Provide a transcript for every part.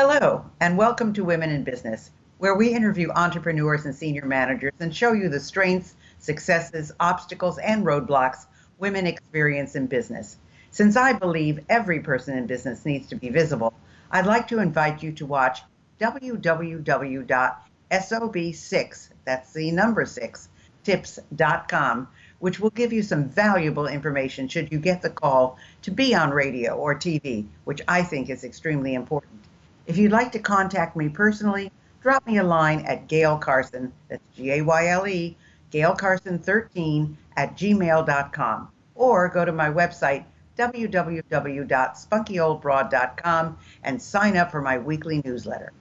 Hello, and welcome to Women in Business, where we interview entrepreneurs and senior managers and show you the strengths, successes, obstacles, and roadblocks women experience in business. Since I believe every person in business needs to be visible, I'd like to invite you to watch www.sob6, that's the number 6, tips.com, which will give you some valuable information should you get the call to be on radio or TV, which I think is extremely important. If you'd like to contact me personally, drop me a line at Gail Carson, that's Gayle, Gail Carson 13 at gmail.com, or go to my website, www.spunkyoldbroad.com, and sign up for my weekly newsletter.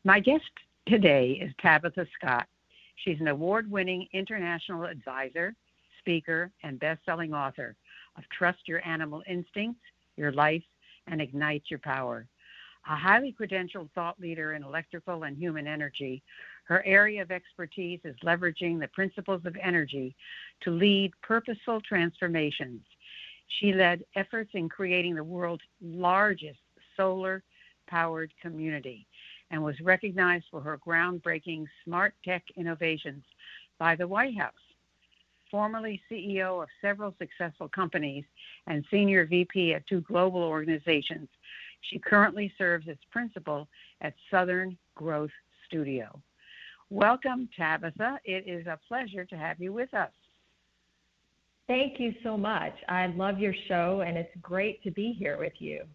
My guest today is Tabitha Scott. She's an award-winning international advisor, speaker, and best-selling author of Trust Your Animal Instincts, Your Life, and Ignite Your Power. A highly credentialed thought leader in electrical and human energy, her area of expertise is leveraging the principles of energy to lead purposeful transformations. She led efforts in creating the world's largest solar-powered community and was recognized for her groundbreaking smart tech innovations by the White House. Formerly CEO of several successful companies and senior VP at 2 global organizations, she currently serves as principal at Southern Growth Studio. Welcome, Tabitha. It is a pleasure to have you with us. Thank you so much. I love your show, and it's great to be here with you.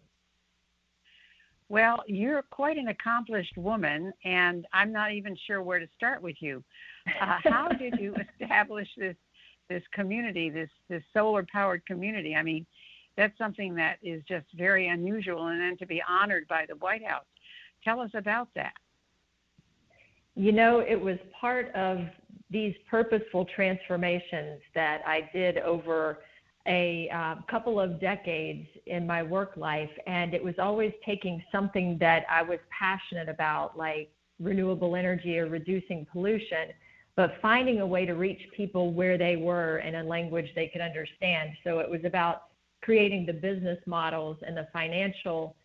Well, you're quite an accomplished woman, and I'm not even sure where to start with you. How did you establish this community, this solar-powered community? I mean, that's something that is just very unusual, and then to be honored by the White House. Tell us about that. You know, it was part of these purposeful transformations that I did over a couple of decades in my work life, and it was always taking something that I was passionate about, like renewable energy or reducing pollution, but finding a way to reach people where they were in a language they could understand. So it was about creating the business models and the financial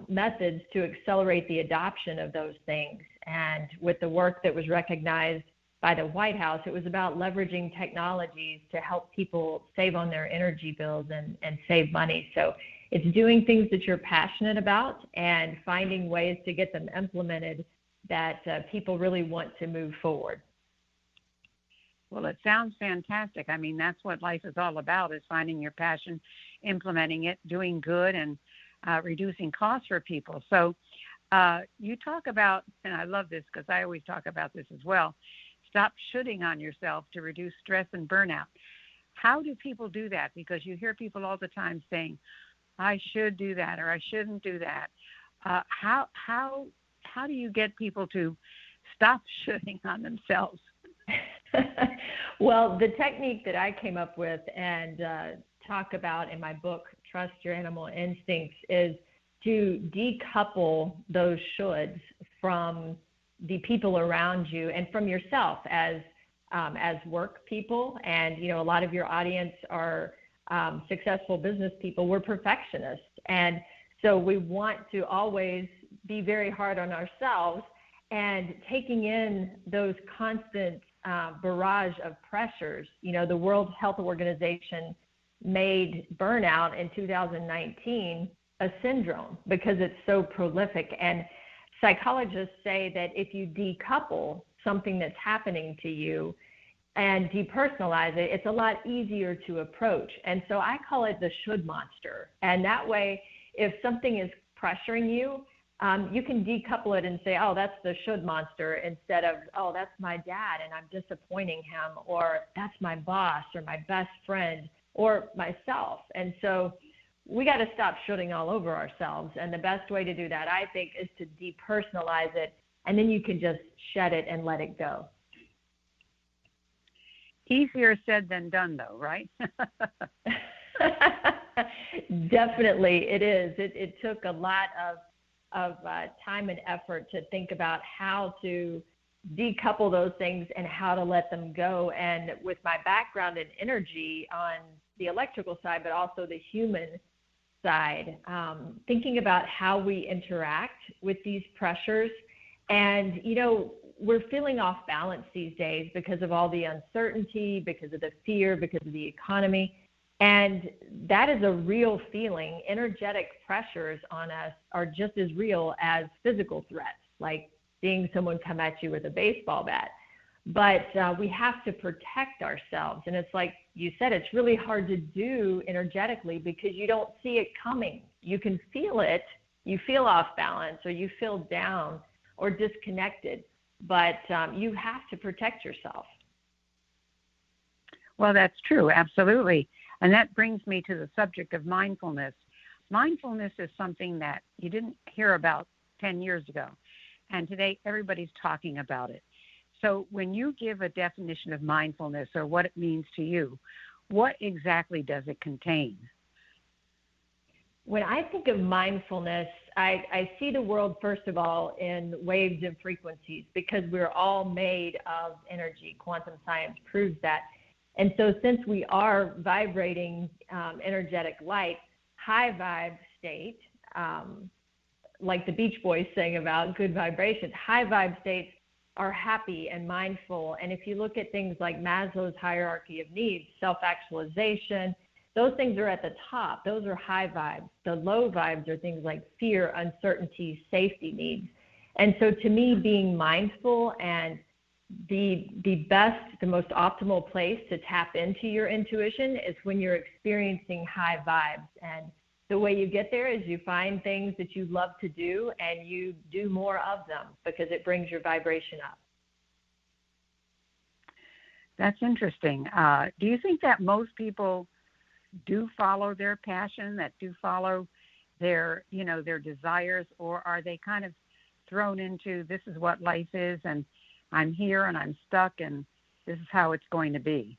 methods to accelerate the adoption of those things. And with the work that was recognized by the White House, it was about leveraging technologies to help people save on their energy bills and save money. So it's doing things that you're passionate about and finding ways to get them implemented that people really want to move forward. Well, it sounds fantastic. I mean, that's what life is all about, is finding your passion, implementing it, doing good, and reducing costs for people. So you talk about, and I love this because I always talk about this as well, stop shooting on yourself to reduce stress and burnout. How do people do that? Because you hear people all the time saying, I should do that or I shouldn't do that. How do you get people to stop shooting on themselves? Well, the technique that I came up with and talk about in my book, Trust Your Animal Instincts, is to decouple those shoulds from the people around you and from yourself as work people. And, you know, a lot of your audience are successful business people. We're perfectionists. And so we want to always be very hard on ourselves, and taking in those constant barrage of pressures. You know, the World Health Organization made burnout in 2019 a syndrome because it's so prolific. And psychologists say that if you decouple something that's happening to you and depersonalize it, it's a lot easier to approach. And so I call it the should monster. And that way, if something is pressuring you, you can decouple it and say, oh, that's the should monster, instead of, oh, that's my dad and I'm disappointing him, or that's my boss or my best friend or myself. And so we got to stop shooting all over ourselves. And the best way to do that, I think, is to depersonalize it, and then you can just shed it and let it go. Easier said than done, though, right? Definitely, it is. It took a lot of time and effort to think about how to decouple those things and how to let them go. And with my background in energy on the electrical side, but also the human side, thinking about how we interact with these pressures. And, we're feeling off balance these days because of all the uncertainty, because of the fear, because of the economy. And that is a real feeling. Energetic pressures on us are just as real as physical threats, like seeing someone come at you with a baseball bat. But we have to protect ourselves. And it's like you said, it's really hard to do energetically because you don't see it coming. You can feel it. You feel off balance, or you feel down or disconnected. But you have to protect yourself. Well, that's true. Absolutely. And that brings me to the subject of mindfulness. Mindfulness is something that you didn't hear about 10 years ago. And today everybody's talking about it. So when you give a definition of mindfulness or what it means to you, what exactly does it contain? When I think of mindfulness, I see the world, first of all, in waves and frequencies, because we're all made of energy. Quantum science proves that. And so since we are vibrating energetic light, high vibe state, like the Beach Boys sang about good vibrations, high vibe states are happy and mindful. And if you look at things like Maslow's hierarchy of needs, self-actualization, those things are at the top. Those are high vibes. The low vibes are things like fear, uncertainty, safety needs. And so to me, being mindful and the best, the most optimal place to tap into your intuition is when you're experiencing high vibes. And the way you get there is you find things that you love to do and you do more of them because it brings your vibration up. That's interesting. Do you think that most people do follow their passion, that do follow their desires, or are they kind of thrown into this is what life is and I'm here and I'm stuck and this is how it's going to be?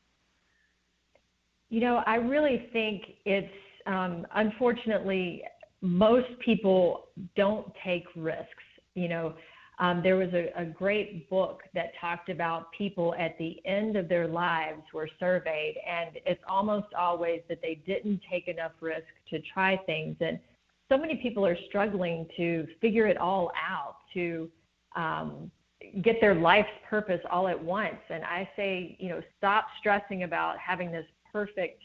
I really think it's, unfortunately, most people don't take risks. There was a great book that talked about people at the end of their lives were surveyed, and it's almost always that they didn't take enough risk to try things. And so many people are struggling to figure it all out, to get their life's purpose all at once. And I say, stop stressing about having this perfect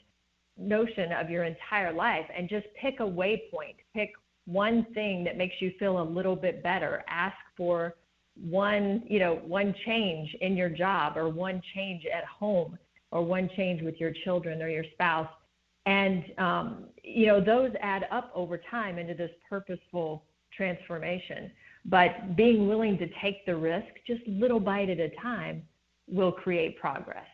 notion of your entire life and just pick a waypoint. Pick one thing that makes you feel a little bit better. Ask for one change in your job, or one change at home, or one change with your children or your spouse. And, those add up over time into this purposeful transformation. But being willing to take the risk, just little bite at a time, will create progress.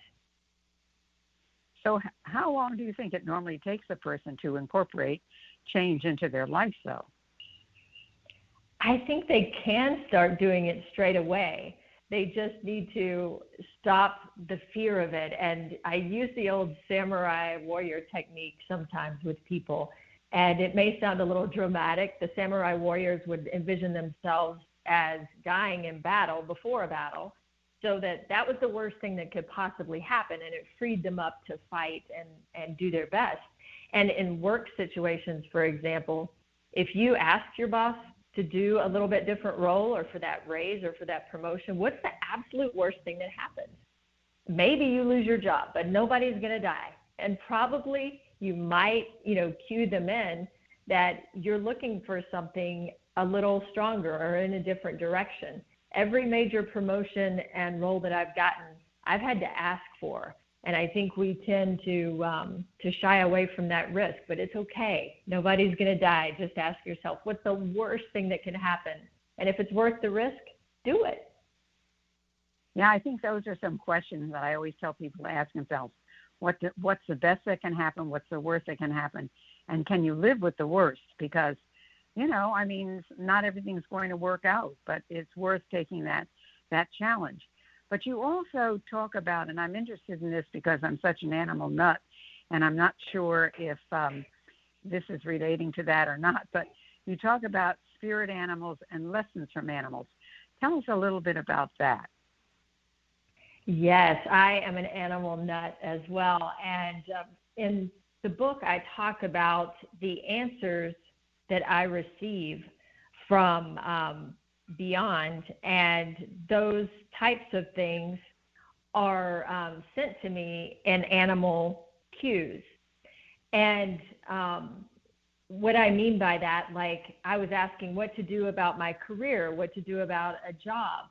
So how long do you think it normally takes a person to incorporate change into their life, though? I think they can start doing it straight away. They just need to stop the fear of it. And I use the old samurai warrior technique sometimes with people. And it may sound a little dramatic. The samurai warriors would envision themselves as dying in battle before a battle, so that was the worst thing that could possibly happen, and it freed them up to fight and do their best. And in work situations, for example, if you ask your boss to do a little bit different role, or for that raise, or for that promotion, what's the absolute worst thing that happens? Maybe you lose your job, but nobody's going to die. And probably you might, cue them in that you're looking for something a little stronger or in a different direction. Every major promotion and role that I've gotten, I've had to ask for. And I think we tend to shy away from that risk, but it's okay. Nobody's going to die. Just ask yourself, what's the worst thing that can happen? And if it's worth the risk, do it. Yeah, I think those are some questions that I always tell people to ask themselves. What's the best that can happen? What's the worst that can happen? And can you live with the worst? Because not everything's going to work out, but it's worth taking that challenge. But you also talk about, and I'm interested in this because I'm such an animal nut, and I'm not sure if this is relating to that or not, but you talk about spirit animals and lessons from animals. Tell us a little bit about that. Yes, I am an animal nut as well. And in the book, I talk about the answers that I receive from beyond, and those types of things are sent to me in animal cues. And what I mean by that, like I was asking what to do about my career, what to do about a job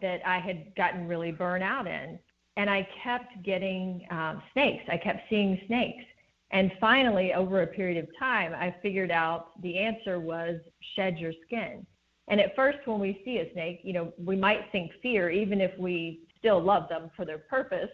that I had gotten really burnt out in. And I kept getting snakes. I kept seeing snakes. And finally, over a period of time, I figured out the answer was shed your skin. And at first, when we see a snake, you know, we might think fear, even if we still love them for their purpose.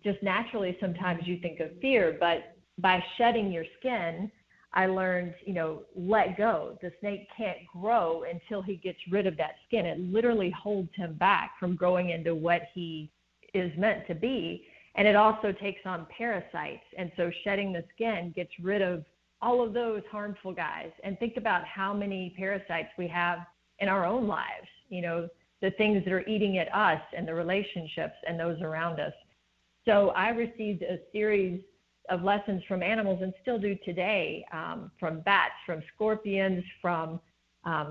Just naturally, sometimes you think of fear. But by shedding your skin, I learned, you know, let go. The snake can't grow until he gets rid of that skin. It literally holds him back from growing into what he is meant to be. And it also takes on parasites. And so shedding the skin gets rid of all of those harmful guys. And think about how many parasites we have in our own lives, you know, the things that are eating at us and the relationships and those around us. So I received a series of lessons from animals, and still do today, from bats, from scorpions, from,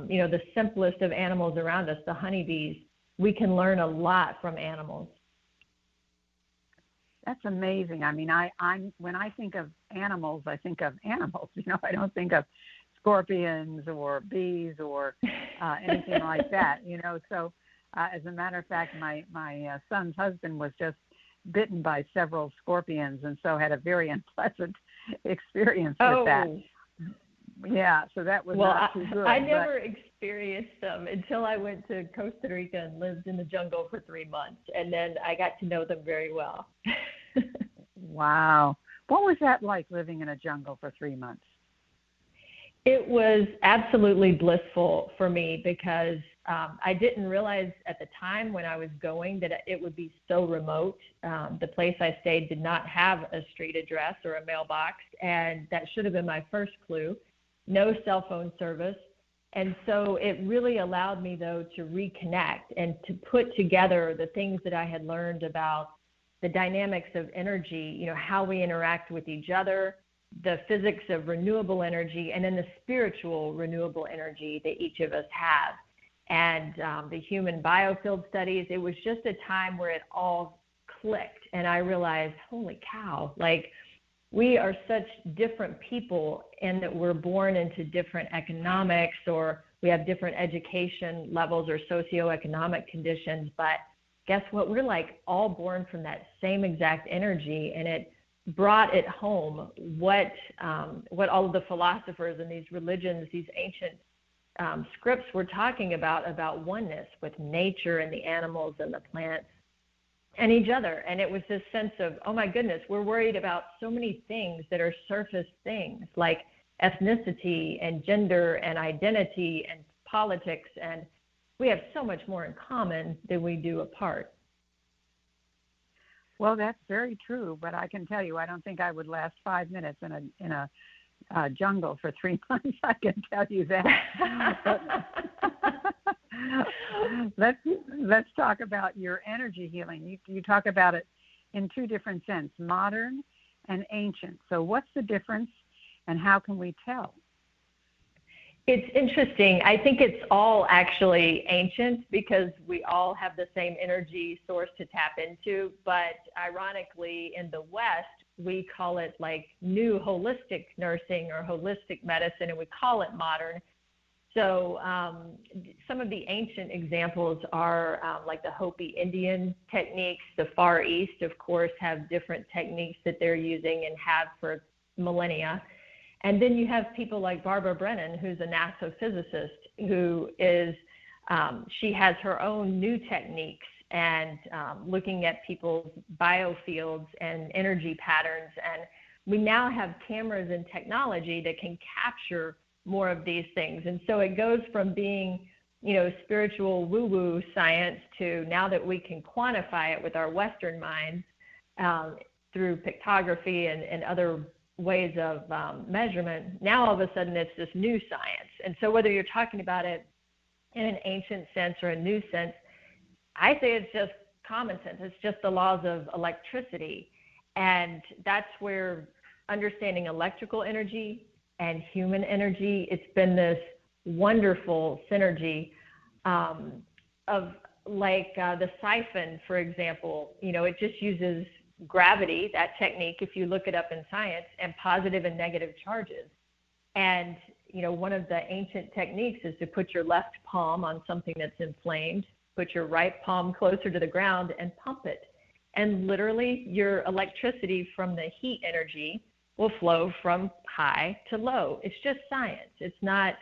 you know, the simplest of animals around us, the honeybees. We can learn a lot from animals. That's amazing. I mean, I'm when I think of animals, I think of animals. You know, I don't think of scorpions or bees or anything like that. You know, so as a matter of fact, my son's husband was just bitten by several scorpions, and so had a very unpleasant experience with that. Yeah, so that was not too good. I never experienced them until I went to Costa Rica and lived in the jungle for 3 months, and then I got to know them very well. Wow. What was that like, living in a jungle for 3 months? It was absolutely blissful for me because I didn't realize at the time when I was going that it would be so remote. The place I stayed did not have a street address or a mailbox, and that should have been my first clue. No cell phone service. And so it really allowed me, though, to reconnect and to put together the things that I had learned about the dynamics of energy, you know, how we interact with each other, the physics of renewable energy, and then the spiritual renewable energy that each of us have. And the human biofield studies, it was just a time where it all clicked. And I realized, holy cow, like we are such different people in that we're born into different economics, or we have different education levels or socioeconomic conditions. But guess what? We're like all born from that same exact energy. And it brought it home what all of the philosophers and these religions, these ancient scripts were talking about oneness with nature and the animals and the plants and each other. And it was this sense of, oh my goodness, we're worried about so many things that are surface things like ethnicity and gender and identity and politics. And we have so much more in common than we do apart. Well, that's very true, but I can tell you, I don't think I would last 5 minutes in a jungle for 3 months. I can tell you that. Let's talk about your energy healing. You talk about it in two different senses, modern and ancient. So what's the difference, and how can we tell? It's interesting. I think it's all actually ancient because we all have the same energy source to tap into. But ironically, in the West, we call it like new holistic nursing or holistic medicine, and we call it modern. So some of the ancient examples are like the Hopi Indian techniques. The Far East, of course, have different techniques that they're using and have for millennia. And then you have people like Barbara Brennan, who's a NASA physicist, who is, she has her own new techniques and looking at people's biofields and energy patterns. And we now have cameras and technology that can capture more of these things. And so it goes from being, you know, spiritual woo-woo science to now that we can quantify it with our Western minds through pictography and other ways of measurement. Now all of a sudden it's this new science. And so whether you're talking about it in an ancient sense or a new sense, I say it's just common sense. It's just the laws of electricity. And that's where understanding electrical energy and human energy, it's been this wonderful synergy of like the siphon, for example. It just uses gravity, that technique, if you look it up in science, and positive and negative charges. And one of the ancient techniques is to put your left palm on something that's inflamed, put your right palm closer to the ground and pump it. And literally your electricity from the heat energy will flow from high to low. It's just science. It's not,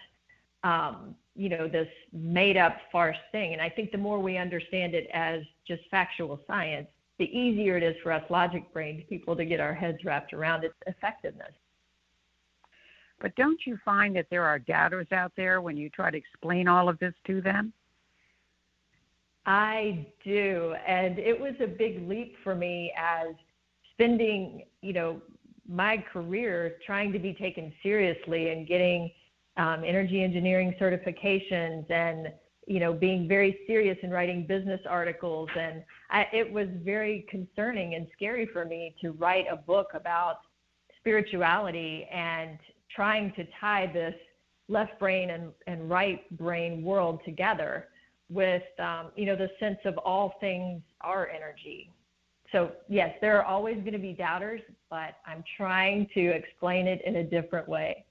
this made up farce thing. And I think the more we understand it as just factual science, the easier it is for us logic brain people to get our heads wrapped around its effectiveness. But don't you find that there are doubters out there when you try to explain all of this to them? I do. And it was a big leap for me as spending, my career trying to be taken seriously and getting energy engineering certifications and, being very serious in writing business articles. And it was very concerning and scary for me to write a book about spirituality and trying to tie this left brain and right brain world together with, the sense of all things are energy. So, yes, there are always going to be doubters, but I'm trying to explain it in a different way.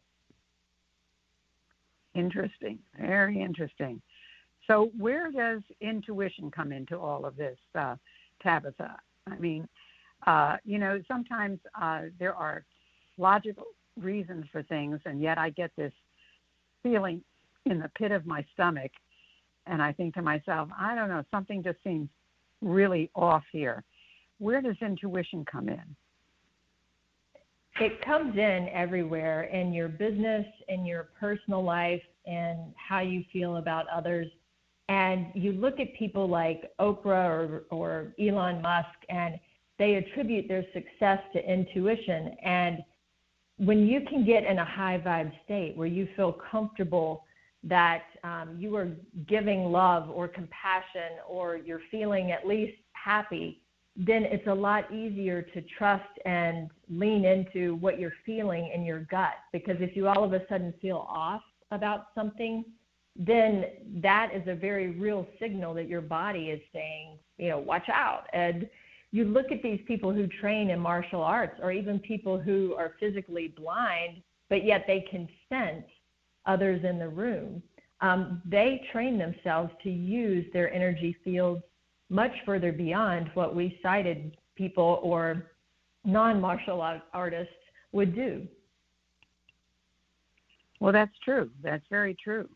Interesting. Very interesting. So where does intuition come into all of this, Tabitha? I mean, sometimes there are logical reasons for things, and yet I get this feeling in the pit of my stomach, and I think to myself, I don't know, something just seems really off here. Where does intuition come in? It comes in everywhere, in your business, in your personal life, and how you feel about others. And you look at people like Oprah or Elon Musk, and they attribute their success to intuition. And when you can get in a high vibe state where you feel comfortable that you are giving love or compassion, or you're feeling at least happy, then it's a lot easier to trust and lean into what you're feeling in your gut. Because if you all of a sudden feel off about something, then that is a very real signal that your body is saying, watch out. And you look at these people who train in martial arts, or even people who are physically blind, but yet they can sense others in the room. They train themselves to use their energy fields much further beyond what we sighted people or non-martial artists would do. Well, that's true. That's very true.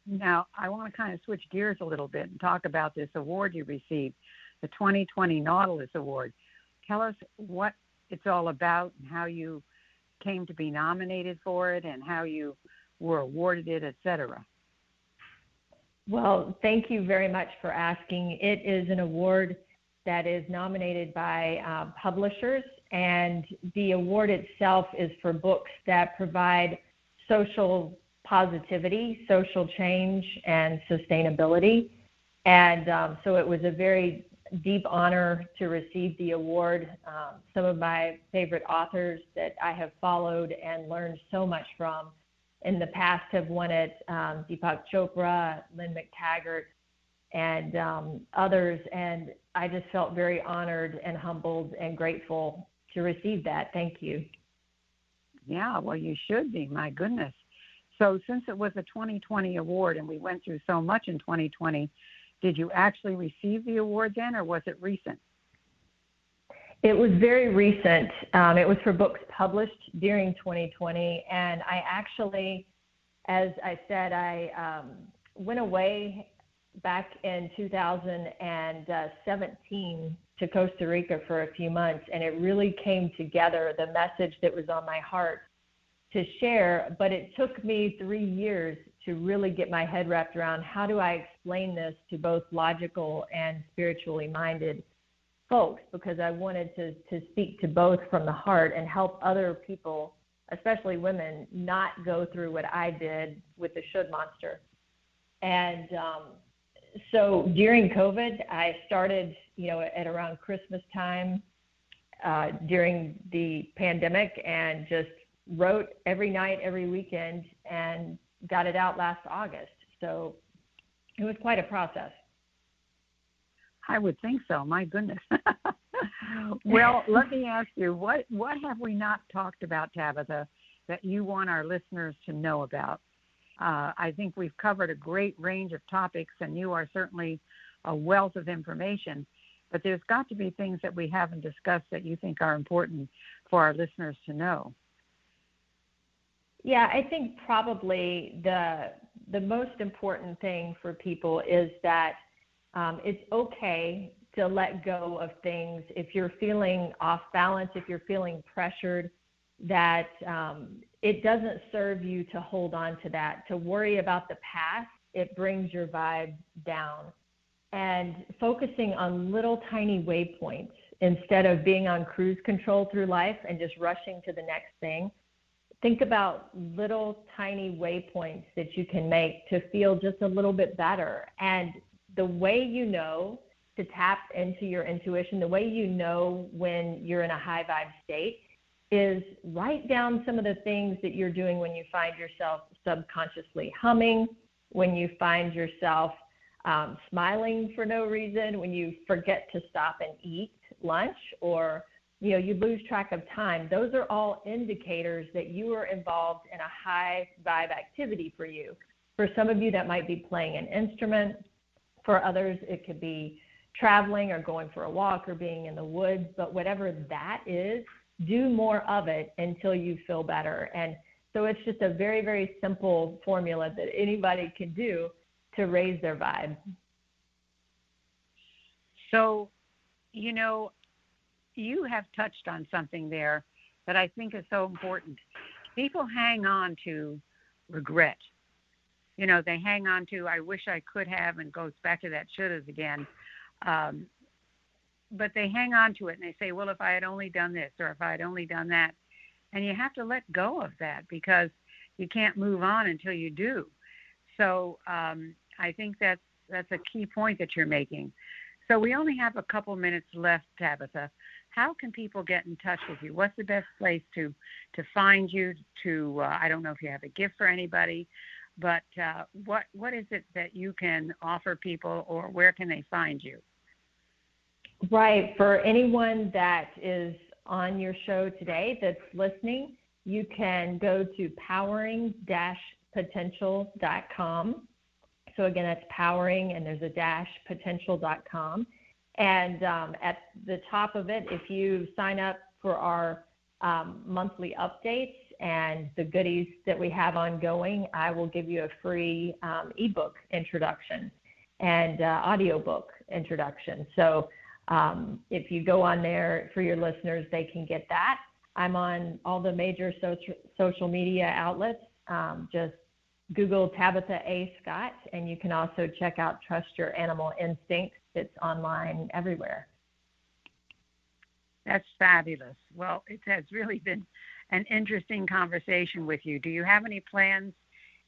Now, I want to kind of switch gears a little bit and talk about this award you received, the 2020 Nautilus Award. Tell us what it's all about and how you came to be nominated for it and how you were awarded it, et cetera. Well, thank you very much for asking. It is an award that is nominated by publishers, and the award itself is for books that provide social positivity, social change, and sustainability. And so it was a very deep honor to receive the award. Some of my favorite authors that I have followed and learned so much from in the past have won it, Deepak Chopra, Lynn McTaggart, and others. And I just felt very honored and humbled and grateful to receive that. Thank you. Yeah, well, you should be. My goodness. So since it was a 2020 award and we went through so much in 2020, did you actually receive the award then, or was it recent? It was very recent. It was for books published during 2020. And I actually, as I said, I went away back in 2017 to Costa Rica for a few months. And it really came together, the message that was on my heart to share. But it took me 3 years to really get my head wrapped around how do I explain this to both logical and spiritually minded folks, because I wanted to speak to both from the heart and help other people, especially women, not go through what I did with the should monster. And so during COVID, I started, at around Christmas time, during the pandemic and just wrote every night, every weekend, and got it out last August. So it was quite a process. I would think so. My goodness. Well, let me ask you, what have we not talked about, Tabitha, that you want our listeners to know about? I think we've covered a great range of topics, and you are certainly a wealth of information. But there's got to be things that we haven't discussed that you think are important for our listeners to know. Yeah, I think probably the most important thing for people is that it's okay to let go of things if you're feeling off balance, if you're feeling pressured, that it doesn't serve you to hold on to that, to worry about the past. It brings your vibe down. And focusing on little tiny waypoints instead of being on cruise control through life and just rushing to the next thing. Think about little tiny waypoints that you can make to feel just a little bit better. And the way you know to tap into your intuition, the way you know when you're in a high vibe state, is write down some of the things that you're doing when you find yourself subconsciously humming, when you find yourself smiling for no reason, when you forget to stop and eat lunch, or you lose track of time. Those are all indicators that you are involved in a high vibe activity for you. For some of you, that might be playing an instrument. For others, it could be traveling or going for a walk or being in the woods. But whatever that is, do more of it until you feel better. And so it's just a very, very simple formula that anybody can do to raise their vibe. So, you have touched on something there that I think is so important. People hang on to regret. They hang on to, I wish I could have, and goes back to that shouldas again. But they hang on to it and they say, well, if I had only done this or if I had only done that. And you have to let go of that because you can't move on until you do. So I think that's a key point that you're making. So we only have a couple minutes left, Tabitha. How can people get in touch with you? What's the best place to find you? I don't know if you have a gift for anybody, but what is it that you can offer people, or where can they find you? Right. For anyone that is on your show today that's listening, you can go to powering-potential.com. So again, that's powering, and there's a potential.com. And at the top of it, if you sign up for our monthly updates and the goodies that we have ongoing, I will give you a free ebook introduction and audiobook introduction. So if you go on there, for your listeners, they can get that. I'm on all the major social media outlets. Just Google Tabitha A. Scott, and you can also check out Trust Your Animal Instincts. It's online everywhere. That's fabulous. Well, it has really been an interesting conversation with you. Do you have any plans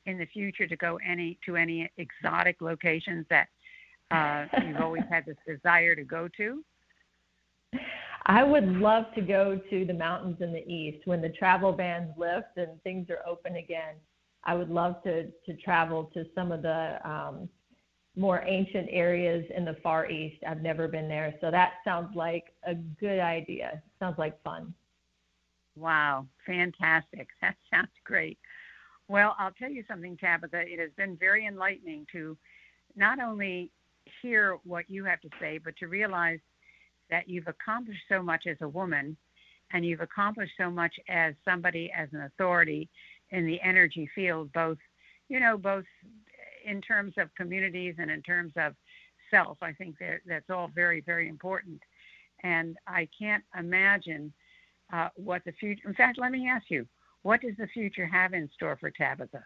in the future to go to any exotic locations that you've always had this desire to go to? I would love to go to the mountains in the east when the travel bans lift and things are open again. I would love to travel to some of the more ancient areas in the Far East. I've never been there, so that sounds like a good idea. Sounds like fun. Wow, fantastic. That sounds great. Well, I'll tell you something, Tabitha. It has been very enlightening to not only hear what you have to say, but to realize that you've accomplished so much as a woman, and you've accomplished so much as somebody, as an authority in the energy field, both in terms of communities and in terms of self. I think that's all very, very important. And I can't imagine what the future, in fact, let me ask you, what does the future have in store for Tabitha?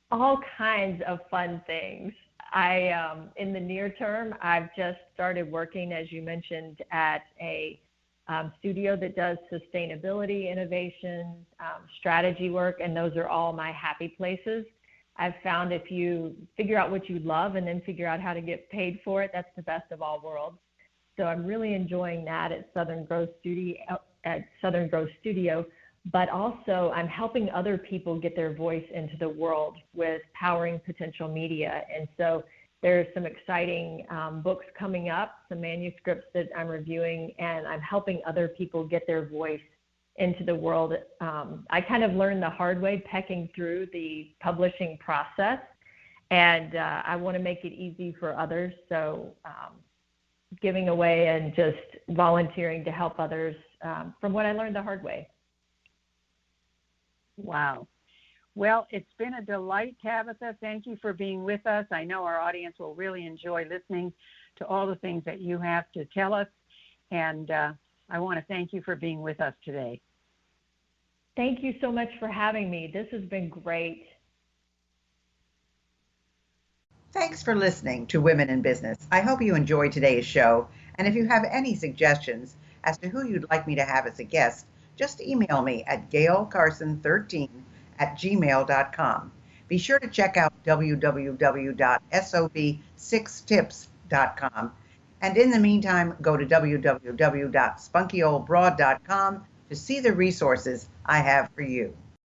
All kinds of fun things. In the near term, I've just started working, as you mentioned, at a studio that does sustainability, innovation, strategy work, and those are all my happy places. I've found if you figure out what you love and then figure out how to get paid for it, that's the best of all worlds. So I'm really enjoying that at Southern Grove Studio. But also, I'm helping other people get their voice into the world with Powering Potential Media. And so there's some exciting books coming up, some manuscripts that I'm reviewing, and I'm helping other people get their voice into the world. I kind of learned the hard way pecking through the publishing process, and I want to make it easy for others. So giving away and just volunteering to help others from what I learned the hard way. Wow. Well, it's been a delight, Tabitha. Thank you for being with us. I know our audience will really enjoy listening to all the things that you have to tell us. And I want to thank you for being with us today. Thank you so much for having me. This has been great. Thanks for listening to Women in Business. I hope you enjoyed today's show. And if you have any suggestions as to who you'd like me to have as a guest, just email me at gailcarson13@gmail.com. Be sure to check out www.sob6tips.com. And in the meantime, go to www.spunkyoldbroad.com to see the resources I have for you.